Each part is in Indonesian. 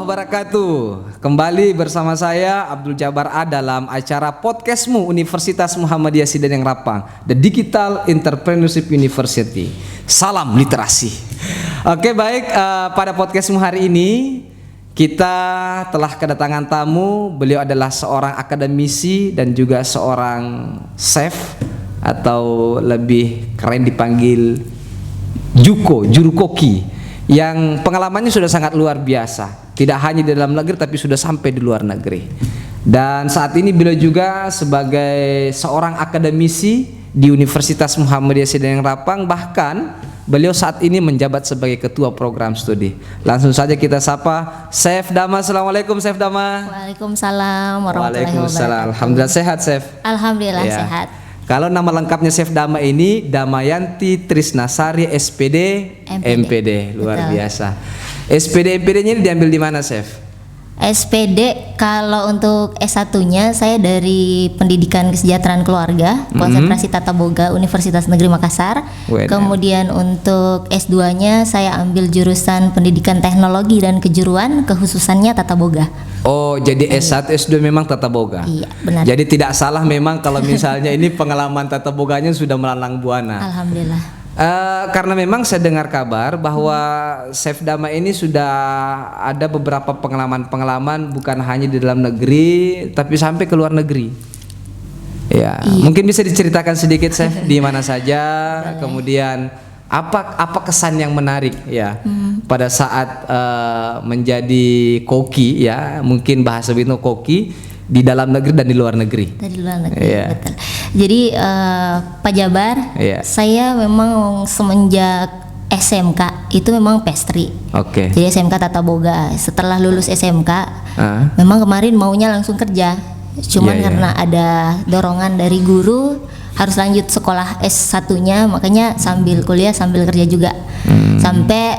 Wabarakatuh. Kembali bersama saya Abdul Jabar A dalam acara podcastmu Universitas Muhammadiyah Sideneng Rapang, The Digital Entrepreneurship University. Salam literasi. Oke, baik, pada podcastmu hari ini kita telah kedatangan tamu. Beliau adalah seorang akademisi dan juga seorang chef atau lebih keren dipanggil Juko, juru koki, yang pengalamannya sudah sangat luar biasa. Tidak hanya di dalam negeri tapi sudah sampai di luar negeri. Dan saat ini beliau juga sebagai seorang akademisi di Universitas Muhammadiyah Sideneng Rapang. Bahkan beliau saat ini menjabat sebagai ketua program studi. Langsung saja kita sapa Chef Dama. Assalamualaikum Chef Dama. Waalaikumsalam warahmatullahi wabarakatuh. Alhamdulillah sehat Chef. Alhamdulillah ya. Sehat. Kalau nama lengkapnya Chef Dama ini Damayanti Trisnasari SPD MPD. Luar Betul. biasa. SPD MPD-nya ini diambil di mana, Chef? SPD kalau untuk S1-nya saya dari Pendidikan Kesejahteraan Keluarga, Konsentrasi Tata Boga Universitas Negeri Makassar. Kemudian untuk S2-nya saya ambil jurusan Pendidikan Teknologi dan Kejuruan, kekhususannya Tata Boga. Oh, jadi S1, S2 memang Tata Boga. Iya, benar. Jadi tidak salah memang kalau misalnya ini pengalaman Tata Boganya sudah melalang buana. Alhamdulillah. Karena memang saya dengar kabar bahwa Chef Dama ini sudah ada beberapa pengalaman-pengalaman bukan hanya di dalam negeri tapi sampai ke luar negeri. Ya, iya. Mungkin bisa diceritakan sedikit Chef di mana saja, kemudian apa kesan yang menarik ya pada saat menjadi koki ya, mungkin bahasa Bino koki di dalam negeri dan di luar negeri. Dari luar negeri, betul. Jadi Pak Jabar, saya memang semenjak SMK itu memang pastry. Oke. Jadi SMK Tata Boga. Setelah lulus SMK, memang kemarin maunya langsung kerja. Cuman karena ada dorongan dari guru harus lanjut sekolah S1-nya, makanya sambil kuliah sambil kerja juga. Sampai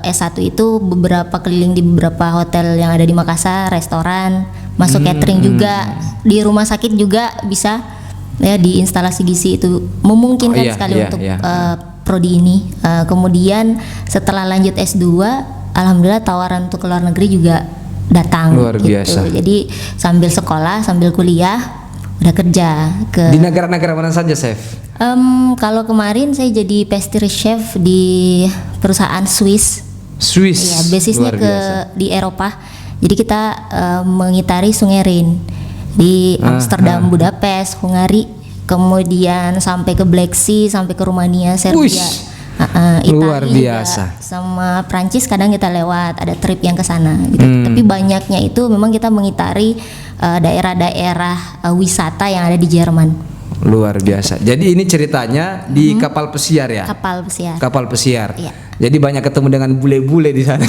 S1 itu beberapa keliling di beberapa hotel yang ada di Makassar, restoran, masuk catering juga, di rumah sakit juga bisa ya, di instalasi gizi itu memungkinkan sekali untuk prodi ini. Kemudian setelah lanjut S2, alhamdulillah tawaran untuk ke luar negeri juga datang. Luar biasa. Jadi sambil sekolah, sambil kuliah udah kerja ke di negara-negara mana saja, Chef? Kalau kemarin saya jadi pastry chef di perusahaan Swiss. Ya, basisnya di Eropa. Jadi kita mengitari Sungai Rhine di Amsterdam, Budapest, Hungari, kemudian sampai ke Black Sea, sampai ke Rumania, Serbia, luar Italia, biasa. sama Prancis. Kadang kita lewat ada trip yang ke sana gitu. Tapi banyaknya itu memang kita mengitari daerah-daerah wisata yang ada di Jerman. Luar biasa. Jadi ini ceritanya di kapal pesiar ya? Kapal pesiar. Kapal pesiar. Iya. Jadi banyak ketemu dengan bule-bule di sana.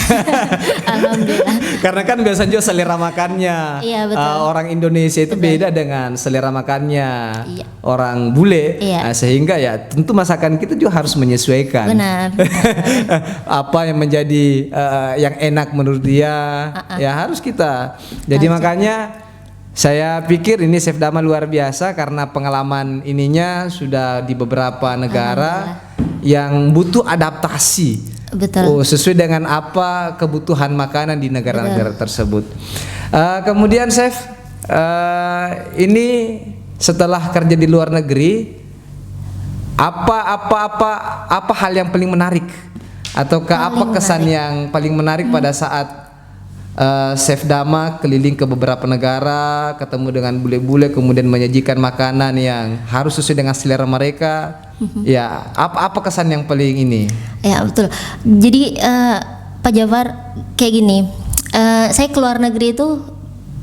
Alhamdulillah. Karena kan biasanya juga selera makannya. Iya, betul. Orang Indonesia itu beda dengan selera makannya orang bule. Sehingga ya tentu masakan kita juga harus menyesuaikan. Benar. Apa yang menjadi yang enak menurut dia ya harus kita. Jadi makanya saya pikir ini Chef Dama luar biasa karena pengalaman ininya sudah di beberapa negara yang butuh adaptasi. Betul. Sesuai dengan apa kebutuhan makanan di negara-negara tersebut. Kemudian Chef, ini setelah kerja di luar negeri, apa hal yang paling menarik ataukah apa kesan yang paling menarik pada saat Chef Dama keliling ke beberapa negara, ketemu dengan bule-bule, kemudian menyajikan makanan yang harus sesuai dengan selera mereka. Ya, apa kesan yang paling ini? Ya betul. Jadi Pak Jafar kayak gini, saya keluar negeri itu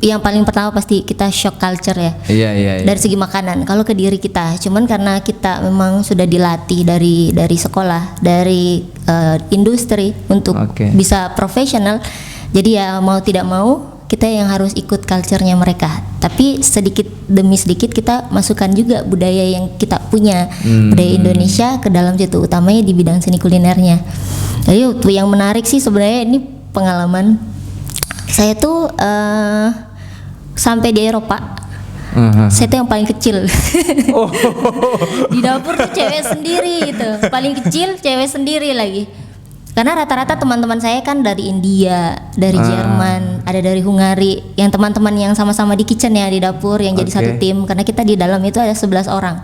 yang paling pertama pasti kita shock culture ya. Iya. Dari segi makanan. Kalau ke diri kita, cuman karena kita memang sudah dilatih dari sekolah, dari industri untuk bisa profesional. Jadi ya mau tidak mau kita yang harus ikut culture-nya mereka. Tapi sedikit demi sedikit kita masukkan juga budaya yang kita punya, budaya Indonesia ke dalam situ, utamanya di bidang seni kulinernya. Jadi yang menarik sih sebenarnya ini pengalaman saya tuh sampai di Eropa. Saya tuh yang paling kecil. Di dapur tuh cewek sendiri gitu, paling kecil cewek sendiri lagi. Karena rata-rata teman-teman saya kan dari India, dari Jerman, ada dari Hungari, yang teman-teman yang sama-sama di kitchen ya, di dapur yang jadi satu tim. Karena kita di dalam itu ada 11 orang,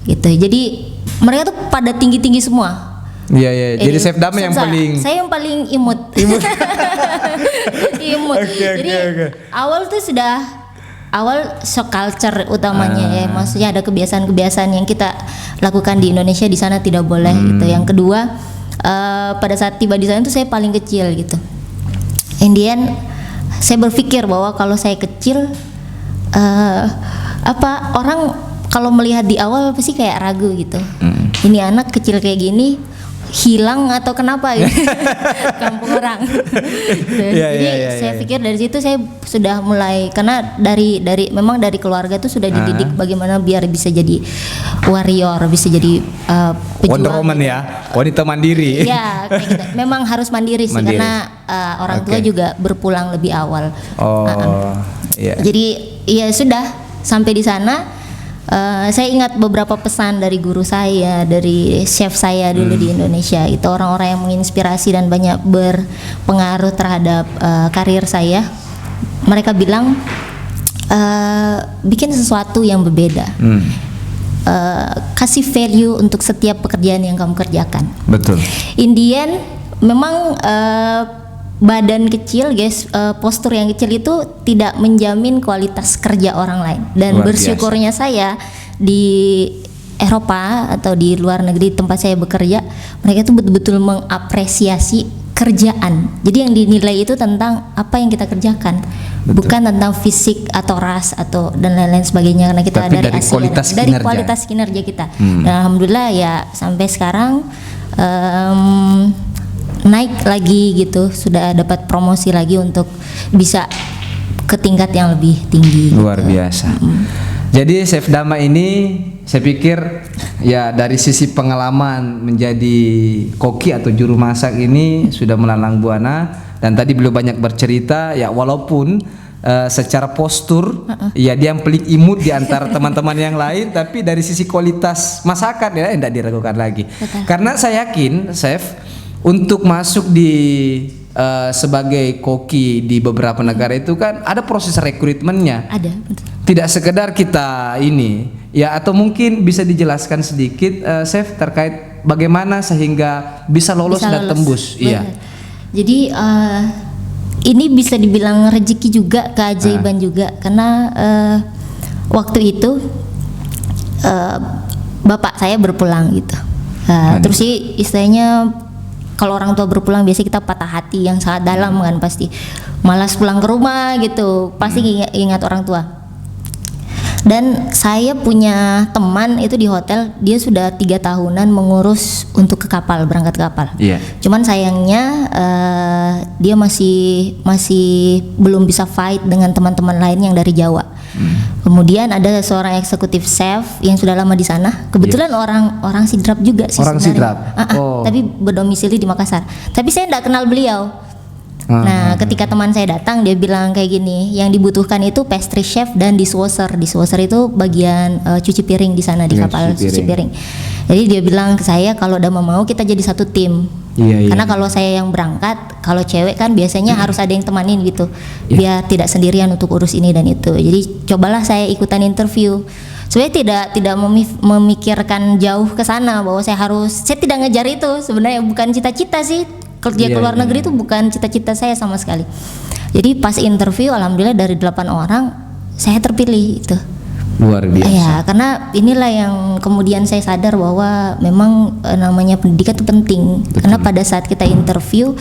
gitu. Jadi mereka tuh pada tinggi-tinggi semua. Iya. Jadi chef Dama yang paling. Saya yang paling imut. Imut. Jadi awal tuh shock culture utamanya ya, maksudnya ada kebiasaan-kebiasaan yang kita lakukan di Indonesia di sana tidak boleh gitu. Yang kedua, pada saat tiba di sana tuh saya paling kecil gitu. Indian, saya berpikir bahwa kalau saya kecil, orang kalau melihat di awal pasti kayak ragu gitu. Ini anak kecil kayak gini hilang atau kenapa gitu. Kampung orang. Jadi saya pikir dari situ saya sudah mulai, karena memang dari keluarga tuh sudah dididik bagaimana biar bisa jadi warrior, bisa jadi pejuang. Wonder Woman ya, wanita mandiri. Ya, kayak gitu. Memang harus mandiri sih, karena orang tua juga berpulang lebih awal. Jadi ya sudah sampai di sana. Saya ingat beberapa pesan dari guru saya, dari chef saya dulu di Indonesia. Itu orang-orang yang menginspirasi dan banyak berpengaruh terhadap karir saya. Mereka bilang bikin sesuatu yang berbeda, kasih value untuk setiap pekerjaan yang kamu kerjakan. Betul. Indian memang badan kecil guys, postur yang kecil itu tidak menjamin kualitas kerja orang lain. Dan bersyukurnya saya di Eropa atau di luar negeri tempat saya bekerja, mereka itu betul-betul mengapresiasi kerjaan. Jadi yang dinilai itu tentang apa yang kita kerjakan. Bukan tentang fisik atau ras atau dan lain-lain sebagainya, karena kita dari Asia, dari kualitas kinerja kita. Dan alhamdulillah ya sampai sekarang naik lagi gitu, sudah dapat promosi lagi untuk bisa ke tingkat yang lebih tinggi. Luar biasa. Jadi chef Dama ini saya pikir ya dari sisi pengalaman menjadi koki atau juru masak ini sudah melalang buana, dan tadi beliau banyak bercerita ya, walaupun secara postur ya dia yang paling imut di antara teman-teman yang lain, tapi dari sisi kualitas masakan ya tidak diragukan lagi. Betul. Karena saya yakin chef untuk masuk di sebagai koki di beberapa negara itu kan ada proses rekrutmennya. Ada, betul. Tidak sekedar kita ini ya, atau mungkin bisa dijelaskan sedikit chef terkait bagaimana sehingga bisa lolos dan tembus. Iya. Jadi ini bisa dibilang rezeki juga, keajaiban juga, karena waktu itu bapak saya berpulang gitu. Terus sih istilahnya kalau orang tua berpulang biasanya kita patah hati yang sangat dalam kan, pasti malas pulang ke rumah gitu, pasti ingat orang tua. Dan saya punya teman itu di hotel, dia sudah 3 tahunan mengurus untuk ke kapal, berangkat ke kapal. Cuman sayangnya dia masih belum bisa fight dengan teman-teman lain yang dari Jawa. Kemudian ada seorang eksekutif chef yang sudah lama di sana. Kebetulan orang Sidrap juga sih. Orang Sidrap. Tapi berdomisili di Makassar. Tapi saya tidak kenal beliau. Nah, ketika teman saya datang, dia bilang kayak gini, yang dibutuhkan itu pastry chef dan dishwasher. Dishwasher itu bagian cuci piring di sana, di kapal cuci piring. Jadi dia bilang ke saya, kalau udah mau kita jadi satu tim. Karena kalau saya yang berangkat, kalau cewek kan biasanya harus ada yang temanin gitu, biar tidak sendirian untuk urus ini dan itu. Jadi cobalah saya ikutan interview. Sebenarnya tidak memikirkan jauh ke sana, bahwa saya tidak ngejar itu. Sebenarnya bukan cita-cita sih. Kerja ke luar negeri itu bukan cita-cita saya sama sekali. Jadi pas interview, alhamdulillah dari 8 orang saya terpilih itu. Luar biasa. Ya, karena inilah yang kemudian saya sadar bahwa memang namanya pendidikan itu penting. Betul. Karena pada saat kita interview,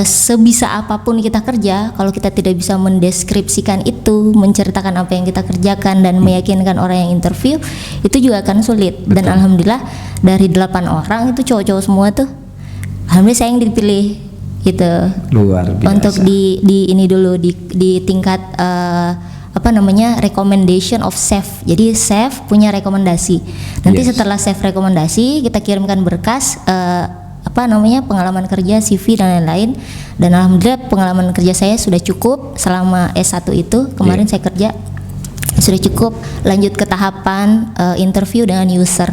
sebisa apapun kita kerja, kalau kita tidak bisa mendeskripsikan itu, menceritakan apa yang kita kerjakan dan meyakinkan orang yang interview, itu juga akan sulit. Betul. Dan alhamdulillah dari 8 orang itu cowok-cowok semua tuh, alhamdulillah saya yang dipilih. gitu. Luar biasa. Untuk di ini dulu di tingkat recommendation of chef. Jadi chef punya rekomendasi. Nanti setelah chef rekomendasi kita kirimkan berkas pengalaman kerja, CV dan lain-lain. Dan alhamdulillah pengalaman kerja saya sudah cukup selama S1 itu. Kemarin saya kerja sudah cukup, lanjut ke tahapan interview dengan user.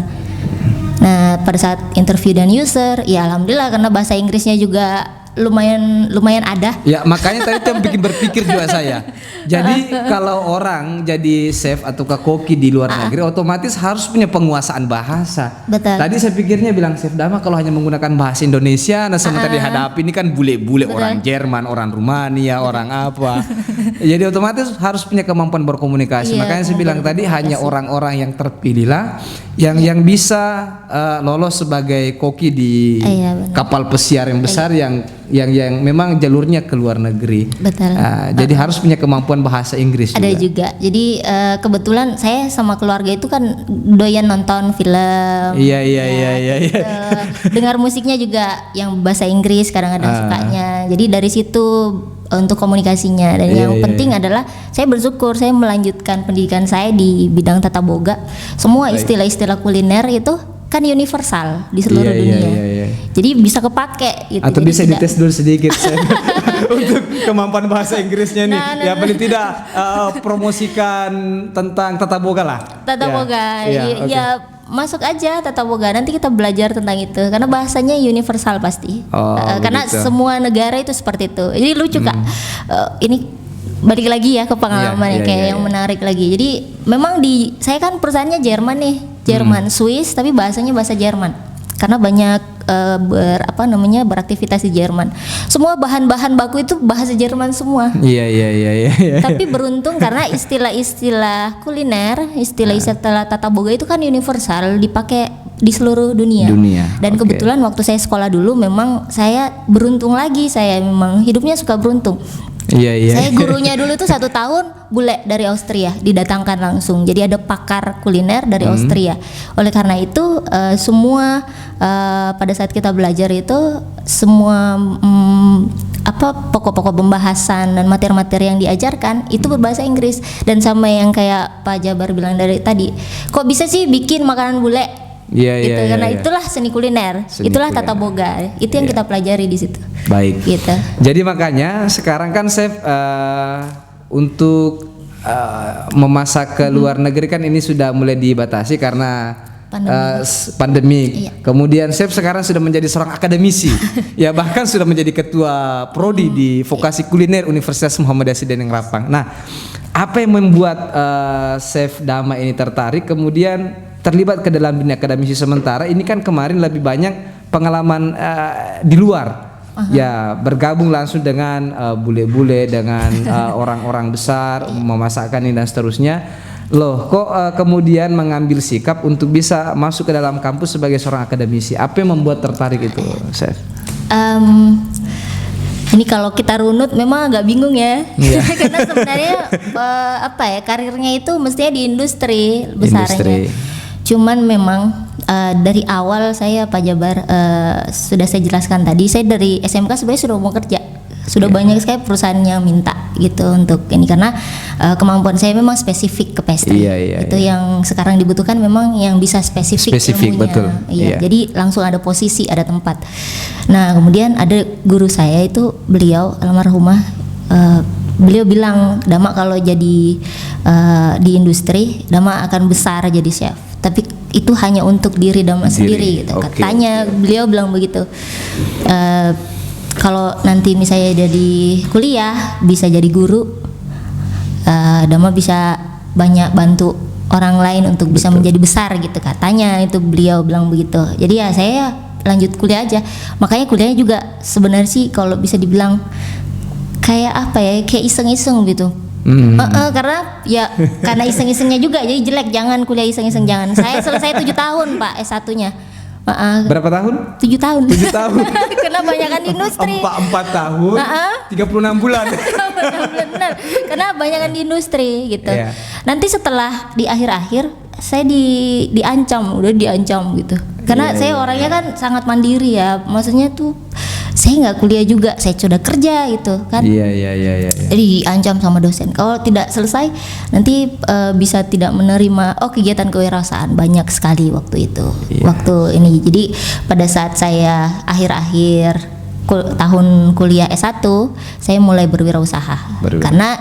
Nah, pada saat interview dan user, ya alhamdulillah karena bahasa Inggrisnya juga lumayan ada. Ya, makanya tadi itu yang bikin berpikir juga saya. Jadi kalau orang jadi chef atau koki di luar negeri otomatis harus punya penguasaan bahasa. Betul. Tadi saya pikirnya bilang chef Dama kalau hanya menggunakan bahasa Indonesia, nah sementara dihadapi ini kan bule-bule orang Jerman, orang Rumania, orang apa. Jadi otomatis harus punya kemampuan berkomunikasi. Makanya saya bilang tadi hanya orang-orang yang terpilihlah yang bisa lolos sebagai koki di kapal pesiar yang besar yang memang jalurnya ke luar negeri. Betul. Jadi harus punya kemampuan bahasa Inggris ada juga. Jadi kebetulan saya sama keluarga itu kan doyan nonton film. Iya. Dengar musiknya juga yang bahasa Inggris kadang-kadang sukanya. Jadi dari situ untuk komunikasinya. Dan yang penting adalah saya bersyukur saya melanjutkan pendidikan saya di bidang tata boga. Semua istilah-istilah kuliner itu kan universal di seluruh dunia. Jadi bisa kepake gitu. Atau bisa dites dulu sedikit untuk kemampuan bahasa Inggrisnya nih. Paling tidak promosikan tentang tata boga lah. Tata boga. Masuk aja tata boga. Nanti kita belajar tentang itu karena bahasanya universal pasti. Karena semua negara itu seperti itu. Jadi lucu Kak. Ini balik lagi ya ke pengalaman yang menarik lagi. Jadi memang saya kan perusahaannya Jerman nih, Jerman Swiss tapi bahasanya bahasa Jerman. Karena banyak beraktivitas di Jerman. Semua bahan-bahan baku itu bahasa Jerman semua. Iya. Tapi beruntung karena istilah-istilah kuliner, istilah-istilah tata boga itu kan universal, dipakai di seluruh dunia. Dan kebetulan waktu saya sekolah dulu memang saya beruntung lagi, saya memang hidupnya suka beruntung. Saya gurunya dulu itu 1 tahun bule dari Austria didatangkan langsung. Jadi ada pakar kuliner dari Austria. Oleh karena itu semua pada saat kita belajar itu semua pokok-pokok pembahasan dan materi-materi yang diajarkan itu berbahasa Inggris. Dan sama yang kayak Pak Jabar bilang dari tadi, kok bisa sih bikin makanan bule? Karena itulah seni kuliner, itulah tata boga, itu yang kita pelajari di situ. Baik. Gitu. Jadi makanya sekarang kan chef untuk memasak ke luar negeri kan ini sudah mulai dibatasi karena pandemi. Kemudian chef sekarang sudah menjadi seorang akademisi, ya bahkan sudah menjadi ketua prodi di vokasi kuliner Universitas Muhammadiyah Sideneng Rapang. Nah, apa yang membuat chef Dama ini tertarik kemudian terlibat ke dalam dunia akademisi sementara ini kan kemarin lebih banyak pengalaman di luar, ya bergabung langsung dengan bule-bule dengan orang-orang besar memasakkan ini dan seterusnya. Loh, kok kemudian mengambil sikap untuk bisa masuk ke dalam kampus sebagai seorang akademisi? Apa yang membuat tertarik itu, Chef? Ini kalau kita runut memang agak bingung ya. Karena sebenarnya karirnya itu mestinya di industri besarnya. Cuman memang dari awal saya Pak Jabar sudah saya jelaskan tadi, saya dari SMK sebenarnya sudah mau kerja. Sudah banyak sekali perusahaannya minta gitu untuk ini karena kemampuan saya memang spesifik ke pastry. Itu yang sekarang dibutuhkan memang yang bisa spesifik ilmunya. Betul. Jadi langsung ada posisi, ada tempat. Nah, kemudian ada guru saya itu beliau almarhumah beliau bilang, Dama kalau jadi di industri, Dama akan besar jadi chef. Tapi itu hanya untuk diri Dama sendiri gitu. Katanya beliau bilang begitu. Kalau nanti misalnya jadi kuliah bisa jadi guru, Dama bisa banyak bantu orang lain untuk bisa menjadi besar gitu, katanya itu beliau bilang begitu. Jadi ya saya lanjut kuliah aja. Makanya kuliahnya juga sebenarnya sih kalau bisa dibilang kayak kayak iseng-iseng gitu. Karena iseng-isengnya juga jadi jelek. Jangan kuliah iseng-iseng, jangan. Saya selesai 7 tahun Pak S1-nya. Berapa tahun? 7 tahun. 7 tahun. Karena banyakan di industri. 4 tahun. 36 bulan. Benar. Karena banyakan di industri gitu. Nanti setelah di akhir-akhir saya udah diancam gitu. Karena saya orangnya kan sangat mandiri ya. Maksudnya tuh saya nggak kuliah juga, saya sudah kerja gitu kan. Iya. Jadi diancam sama dosen, kalau tidak selesai nanti bisa tidak menerima kegiatan kewirausahaan. Banyak sekali waktu itu. Waktu ini, jadi pada saat saya akhir-akhir tahun kuliah S1, saya mulai berwirausaha. Karena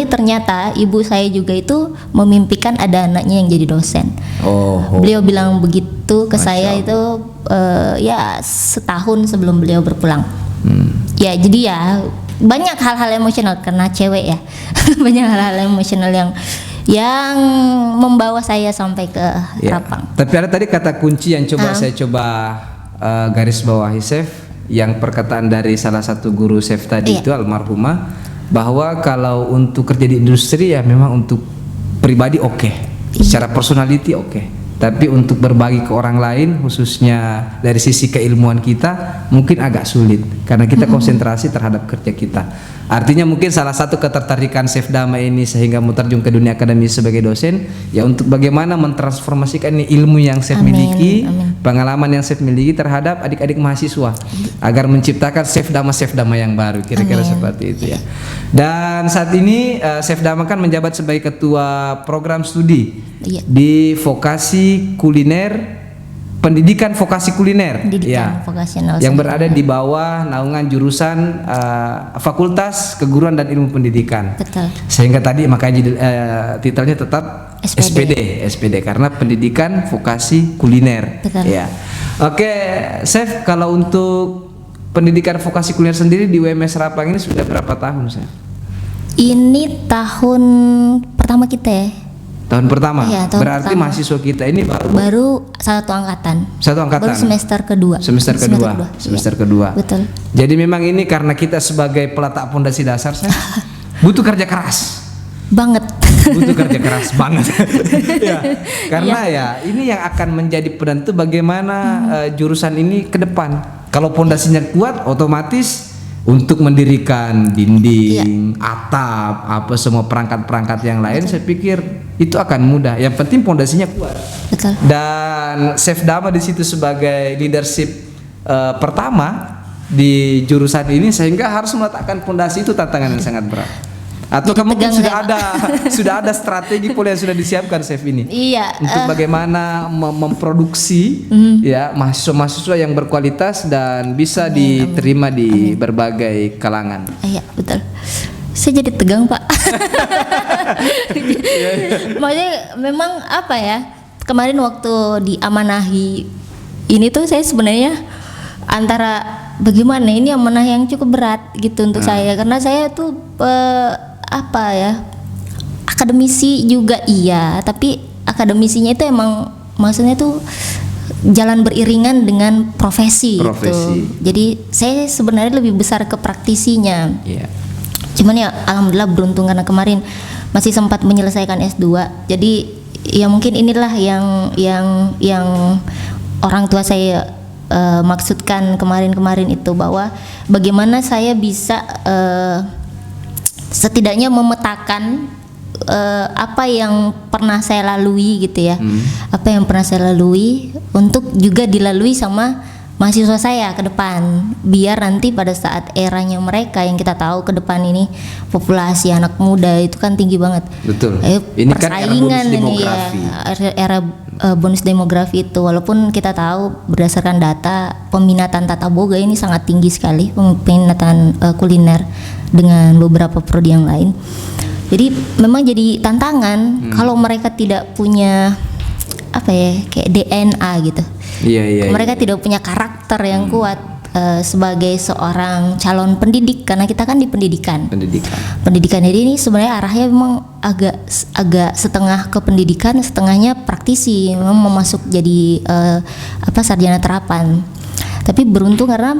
ternyata ibu saya juga itu memimpikan ada anaknya yang jadi dosen. Beliau bilang begitu ke saya itu ya setahun sebelum beliau berpulang. Ya jadi ya banyak hal-hal emosional karena cewek ya. Banyak hal-hal emosional yang membawa saya sampai ke Rapang. Tapi ada tadi kata kunci yang saya coba garis bawahi Chef, yang perkataan dari salah satu guru Chef tadi itu almarhumah, bahwa kalau untuk kerja di industri ya memang untuk pribadi secara personality tapi untuk berbagi ke orang lain, khususnya dari sisi keilmuan kita, mungkin agak sulit karena kita konsentrasi terhadap kerja kita. Artinya mungkin salah satu ketertarikan Chef Dama ini sehingga mau terjun ke dunia akademis sebagai dosen ya untuk bagaimana mentransformasikan ilmu yang Chef miliki, pengalaman yang Chef miliki terhadap adik-adik mahasiswa agar menciptakan Chef Dama yang baru, kira-kira seperti itu ya. Dan saat ini Chef Dama kan menjabat sebagai ketua program studi di vokasi kuliner, pendidikan vokasi kuliner, yang berada di bawah naungan jurusan Fakultas Keguruan dan Ilmu Pendidikan. Betul. Sehingga tadi makanya titelnya tetap SPD karena pendidikan vokasi kuliner. Betul. Ya. Oke, Chef, kalau untuk pendidikan vokasi kuliner sendiri di UMS Rapang ini sudah berapa tahun, Chef? Ini tahun pertama kita ya. Tahun pertama? Iya, berarti pertama. mahasiswa kita ini baru satu angkatan. Baru semester kedua. Semester kedua. Betul. Jadi memang ini karena kita sebagai peletak pondasi dasar, saya butuh kerja keras. Banget. Butuh kerja keras banget. Ya, karena ya ini yang akan menjadi penentu bagaimana jurusan ini ke depan. Kalau pondasinya kuat, otomatis untuk mendirikan dinding, atap, semua perangkat-perangkat yang lain, saya pikir itu akan mudah. Yang penting pondasinya kuat. Betul. Dan Chef Dama di situ sebagai leadership pertama di jurusan ini, sehingga harus meletakkan pondasi itu tantangan yang sangat berat. Atau mungkin sudah ada strategi pula yang sudah disiapkan Chef ini. Iya. Untuk bagaimana memproduksi ya mahasiswa-mahasiswa yang berkualitas dan bisa diterima di berbagai kalangan. Iya, betul. Saya jadi tegang, Pak. Maksudnya memang apa ya? Kemarin waktu diamanahi ini tuh saya sebenarnya antara bagaimana ini amanah yang cukup berat gitu untuk saya, karena saya tuh akademisi juga tapi akademisinya itu emang maksudnya tuh jalan beriringan dengan profesi. Gitu. Jadi saya sebenarnya lebih besar ke praktisinya. Cuman ya alhamdulillah beruntung karena kemarin masih sempat menyelesaikan S2. Jadi ya mungkin inilah yang orang tua saya maksudkan kemarin itu, bahwa bagaimana saya bisa setidaknya memetakan apa yang pernah saya lalui gitu ya, apa yang pernah saya lalui untuk juga dilalui sama mahasiswa saya ke depan, biar nanti pada saat eranya mereka yang kita tahu ke depan ini populasi anak muda itu kan tinggi banget. Betul. Ini persaingan kan era bonus demografi itu, walaupun kita tahu berdasarkan data peminatan tata boga ini sangat tinggi sekali, peminatan kuliner dengan beberapa prodi yang lain. Jadi memang jadi tantangan kalau mereka tidak punya kayak DNA gitu. Mereka tidak punya karakter yang kuat sebagai seorang calon pendidik, karena kita kan di pendidikan. Jadi ini sebenarnya arahnya memang agak setengah ke pendidikan, setengahnya praktisi, memang mau masuk jadi sarjana terapan. Tapi beruntung karena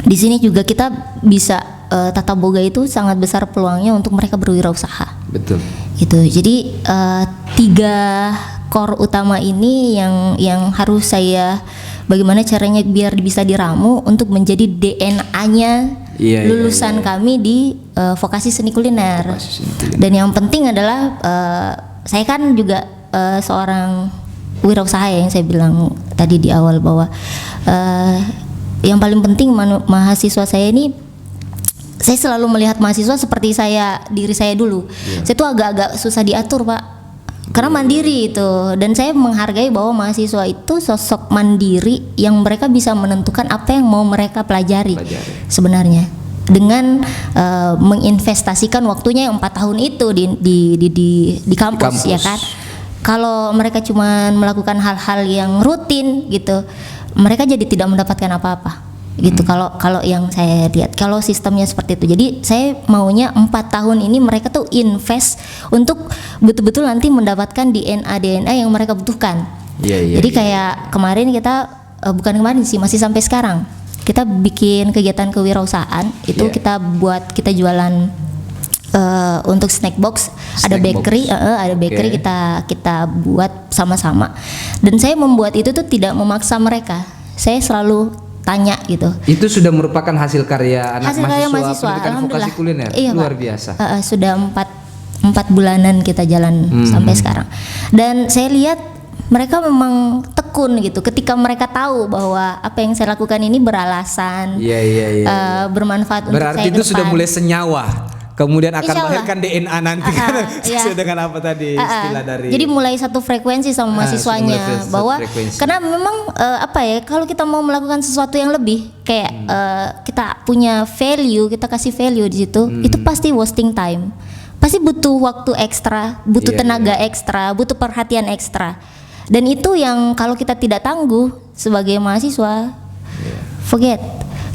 di sini juga kita bisa tata boga itu sangat besar peluangnya untuk mereka berwirausaha. Betul. Gitu. Jadi 3 core utama ini yang harus saya bagaimana caranya biar bisa diramu untuk menjadi DNA-nya lulusan kami di vokasi seni kuliner. Dan yang penting adalah saya kan juga seorang wirausaha yang saya bilang tadi di awal, bahwa yang paling penting mahasiswa saya ini, saya selalu melihat mahasiswa seperti diri saya dulu. Saya tuh agak-agak susah diatur, Pak, karena mandiri itu, dan saya menghargai bahwa mahasiswa itu sosok mandiri yang mereka bisa menentukan apa yang mau mereka pelajari. Sebenarnya dengan menginvestasikan waktunya yang 4 tahun itu di kampus, ya kan. Kalau mereka cuma melakukan hal-hal yang rutin gitu, mereka jadi tidak mendapatkan apa-apa gitu. Kalau yang saya lihat, kalau sistemnya seperti itu, jadi saya maunya 4 tahun ini mereka tuh invest untuk betul-betul nanti mendapatkan DNA yang mereka butuhkan. Jadi kayak kemarin kita bukan kemarin sih, masih sampai sekarang kita bikin kegiatan kewirausahaan itu, kita jualan untuk snack box, ada bakery, kita buat sama-sama, dan saya membuat itu tuh tidak memaksa mereka, saya selalu tanya gitu. Itu sudah merupakan hasil karya mahasiswa pendidikan vokasi kuliner. Iya, luar Pak. biasa. Sudah 4 bulanan kita jalan sampai sekarang, dan saya lihat mereka memang tekun gitu ketika mereka tahu bahwa apa yang saya lakukan ini beralasan, bermanfaat untuk saya. Berarti itu sudah mulai senyawa, kemudian akan Insyaallah melahirkan DNA nanti kan sesuai dengan apa tadi istilah dari. Jadi mulai satu frekuensi sama mahasiswanya, bahwa karena memang kalau kita mau melakukan sesuatu yang lebih kayak kita punya value, kita kasih value di situ, itu pasti wasting time, pasti butuh waktu ekstra, butuh tenaga ekstra, butuh perhatian ekstra. Dan itu yang kalau kita tidak tangguh sebagai mahasiswa, forget,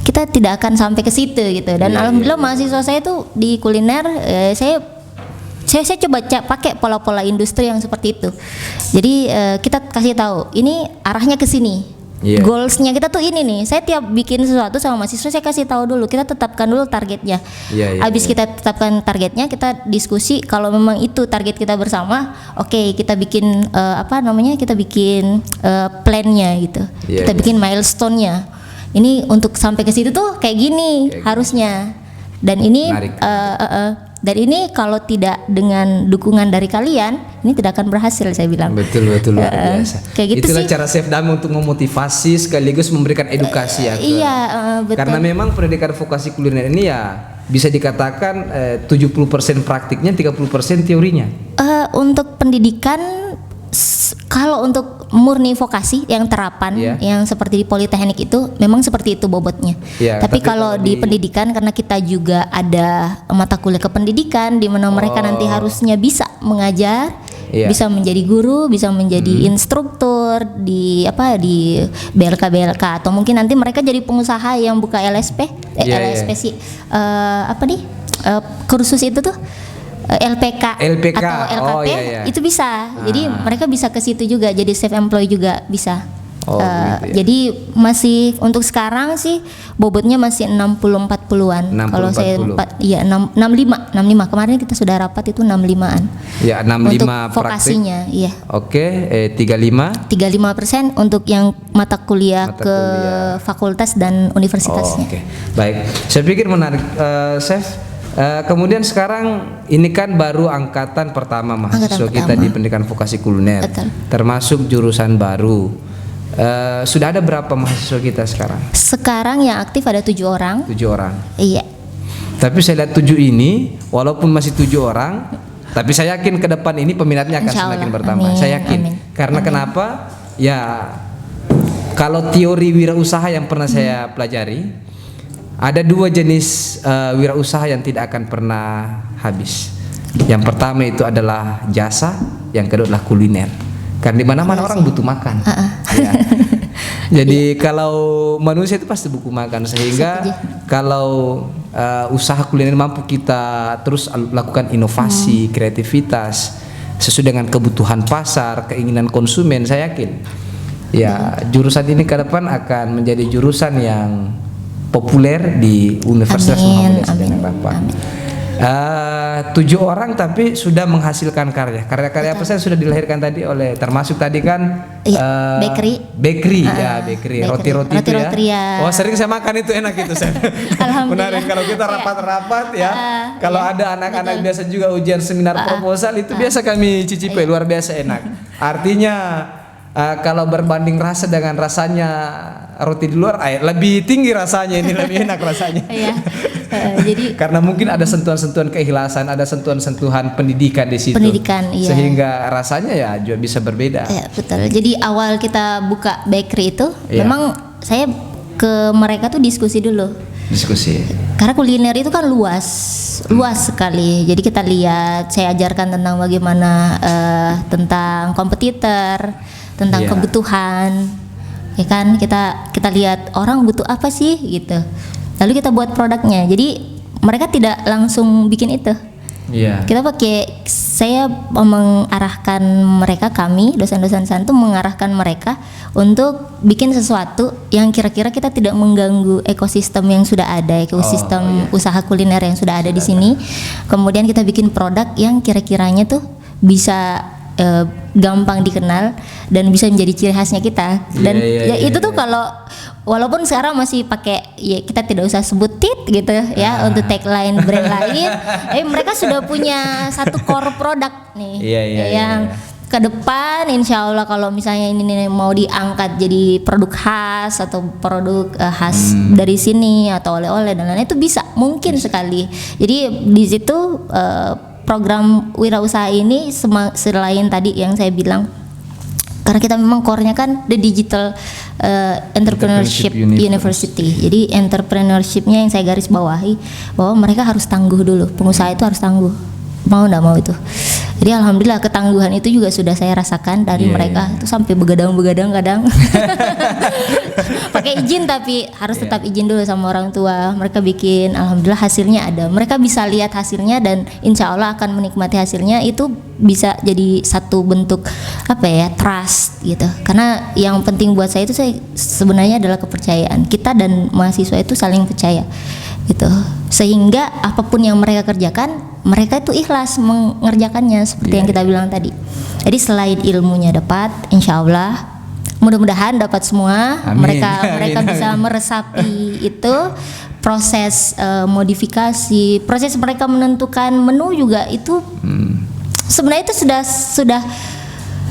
kita tidak akan sampai ke situ gitu. Dan alhamdulillah mahasiswa saya tuh di kuliner, saya coba pakai pola-pola industri yang seperti itu. Jadi kita kasih tahu ini arahnya ke sini. Goalsnya kita tuh ini nih. Saya tiap bikin sesuatu sama mahasiswa, saya kasih tahu dulu, kita tetapkan dulu targetnya. Habis kita tetapkan targetnya, kita diskusi kalau memang itu target kita bersama, oke, kita bikin kita bikin plan-nya gitu. Kita bikin milestone-nya. Ini untuk sampai ke situ tuh kayak gini harusnya. Dan ini dan ini kalau tidak dengan dukungan dari kalian, ini tidak akan berhasil, saya bilang. Betul luar biasa. Kayak gitu. Itulah sih cara Chef Dami untuk memotivasi sekaligus memberikan edukasi betul. Karena memang pendidikan vokasi kuliner ini ya bisa dikatakan 70% praktiknya, 30% teorinya. Untuk pendidikan, kalau untuk murni vokasi yang terapan yang seperti di Politeknik itu memang seperti itu bobotnya. Tapi kalau di pendidikan, karena kita juga ada mata kuliah kependidikan di mana mereka nanti harusnya bisa mengajar, bisa menjadi guru, bisa menjadi instruktur di BLK atau mungkin nanti mereka jadi pengusaha yang buka LSP sih kursus itu tuh LPK atau LKP, itu bisa. Jadi mereka bisa ke situ juga, jadi self employed juga bisa. Jadi masih untuk sekarang sih bobotnya masih 60-40-an. Kalau saya 65 kemarin kita sudah rapat itu 65-an. 65 untuk vokasinya, Oke, 35% untuk yang mata kuliah ke fakultas dan universitasnya. Baik. Saya pikir menarik, Chef. Kemudian sekarang ini kan baru angkatan pertama mahasiswa kita di pendidikan vokasi kuliner. Termasuk jurusan baru. Sudah ada berapa mahasiswa kita sekarang? Sekarang yang aktif ada 7 orang. 7 orang. Iya. Tapi saya lihat 7 ini, walaupun masih 7 orang, tapi saya yakin ke depan ini peminatnya akan semakin bertambah. Saya yakin. Karena kenapa? Ya, kalau teori wirausaha yang pernah saya pelajari, ada 2 jenis wirausaha yang tidak akan pernah habis. Yang pertama itu adalah jasa, yang kedua adalah kuliner. Karena di mana-mana orang butuh makan. Jadi kalau manusia itu pasti butuh makan, sehingga kalau usaha kuliner mampu kita terus lakukan inovasi, kreativitas sesuai dengan kebutuhan pasar, keinginan konsumen, saya yakin jurusan ini ke depan akan menjadi jurusan yang populer di Universitas Muhammad Yasin Rapang. 7 orang tapi sudah menghasilkan karya-karya apa saya sudah dilahirkan tadi oleh, termasuk tadi kan bakery roti-roti itu ya. Oh, sering saya makan itu, enak itu saya. Menarik kalau kita rapat-rapat kalau ada anak-anak biasa juga ujian seminar proposal itu biasa kami cicipi, luar biasa enak. Artinya kalau berbanding rasa dengan rasanya roti di luar, lebih tinggi rasanya ini, lebih enak rasanya. Iya. Jadi karena mungkin ada sentuhan-sentuhan keikhlasan, ada sentuhan-sentuhan pendidikan di situ. Pendidikan, iya. Sehingga rasanya ya juga bisa berbeda. Iya, betul. Jadi awal kita buka bakery itu, memang saya ke mereka tuh diskusi dulu. Diskusi. Karena kuliner itu kan luas sekali. Jadi kita lihat, saya ajarkan tentang bagaimana tentang kompetitor, tentang kebutuhan, ya kan, kita lihat orang butuh apa sih gitu. Lalu kita buat produknya. Jadi mereka tidak langsung bikin itu. Kita saya mengarahkan mereka, kami dosen-dosen sana tuh mengarahkan mereka untuk bikin sesuatu yang kira-kira kita tidak mengganggu ekosistem yang sudah ada, ekosistem usaha kuliner yang sudah ada di sini. Kemudian kita bikin produk yang kira-kiranya tuh bisa gampang dikenal dan bisa menjadi ciri khasnya kita. Dan itu tuh kalau walaupun sekarang masih pakai, ya kita tidak usah sebut tit gitu ya untuk tagline brand lain, mereka sudah punya satu core produk nih yang ke depan insya Allah kalau misalnya ini mau diangkat jadi produk khas atau produk khas dari sini atau oleh-oleh dan lain-lain, itu bisa mungkin sekali. Jadi di situ program wirausaha ini selain tadi yang saya bilang, karena kita memang core-nya kan the digital entrepreneurship university. Jadi entrepreneurship-nya yang saya garis bawahi bahwa mereka harus tangguh dulu, pengusaha itu harus tangguh, mau nggak mau itu. Jadi alhamdulillah ketangguhan itu juga sudah saya rasakan dari mereka itu sampai begadang kadang pakai izin, tapi harus tetap izin dulu sama orang tua. Mereka bikin, alhamdulillah hasilnya ada, mereka bisa lihat hasilnya dan insya Allah akan menikmati hasilnya. Itu bisa jadi satu bentuk trust gitu. Karena yang penting buat saya itu sebenarnya adalah kepercayaan kita dan mahasiswa itu saling percaya gitu, sehingga apapun yang mereka kerjakan mereka itu ikhlas mengerjakannya seperti yang kita bilang tadi. Jadi selain ilmunya dapat, insya Allah mudah-mudahan dapat semua. Amin. Mereka bisa meresapi itu proses modifikasi, proses mereka menentukan menu juga itu sebenarnya itu sudah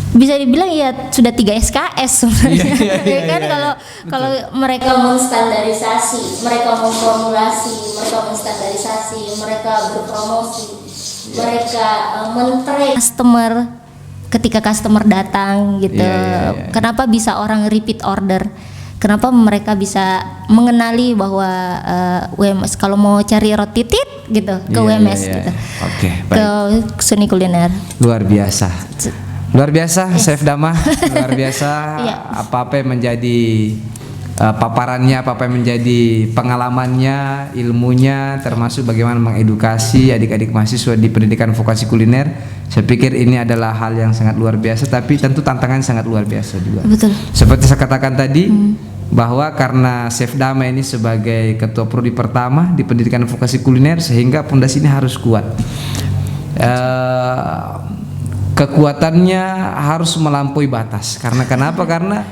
bisa dibilang ya sudah 3 SKS sebenarnya. Kan kalau mereka menstandarisasi, mereka memformulasi, mereka menstandarisasi, mereka berpromosi, mereka men-track customer ketika customer datang gitu. Kenapa bisa orang repeat order? Kenapa mereka bisa mengenali bahwa WMS kalau mau cari roti tit gitu ke WMS gitu. Oke, baik. Ke seni kuliner. Luar biasa. Chef Dama, luar biasa. Apa-apa yang menjadi paparannya, apa-apa yang menjadi pengalamannya, ilmunya, termasuk bagaimana mengedukasi adik-adik mahasiswa di pendidikan vokasi kuliner. Saya pikir ini adalah hal yang sangat luar biasa, tapi tentu tantangan sangat luar biasa juga. Betul. Seperti saya katakan tadi, bahwa karena Chef Dama ini sebagai ketua prodi pertama di pendidikan vokasi kuliner, sehingga pondasi ini harus kuat. Kekuatannya harus melampaui batas. Karena kenapa? Karena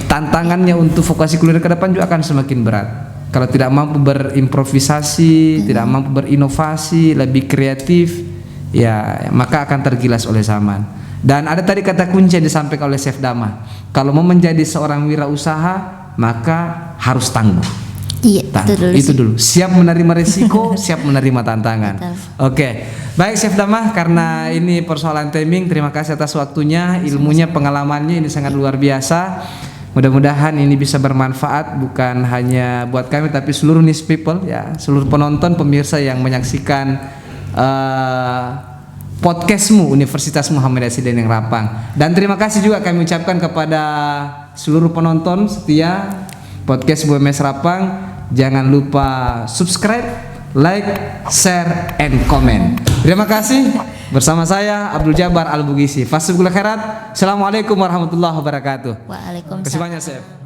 tantangannya untuk vokasi kuliner ke depan juga akan semakin berat. Kalau tidak mampu berimprovisasi, tidak mampu berinovasi, lebih kreatif, ya maka akan tergilas oleh zaman. Dan ada tadi kata kunci yang disampaikan oleh Chef Dama. Kalau mau menjadi seorang wirausaha, maka harus tangguh. Itu dulu. Siap menerima risiko, siap menerima tantangan. Oke. Baik Chef Dama, karena ini persoalan timing, terima kasih atas waktunya, ilmunya, pengalamannya ini sangat luar biasa. Mudah-mudahan ini bisa bermanfaat bukan hanya buat kami tapi seluruh niche people ya, seluruh penonton, pemirsa yang menyaksikan podcastmu Universitas Muhammadiyah Sidan yang Rapang. Dan terima kasih juga kami ucapkan kepada seluruh penonton setia podcast WMS Rapang. Jangan lupa subscribe, like, share, and comment. Terima kasih. Bersama saya Abdul Jabar Al-Bugisi. Fasibul khairat. Assalamualaikum warahmatullahi wabarakatuh. Waalaikumsalam. Terima kasih banyak, Chef.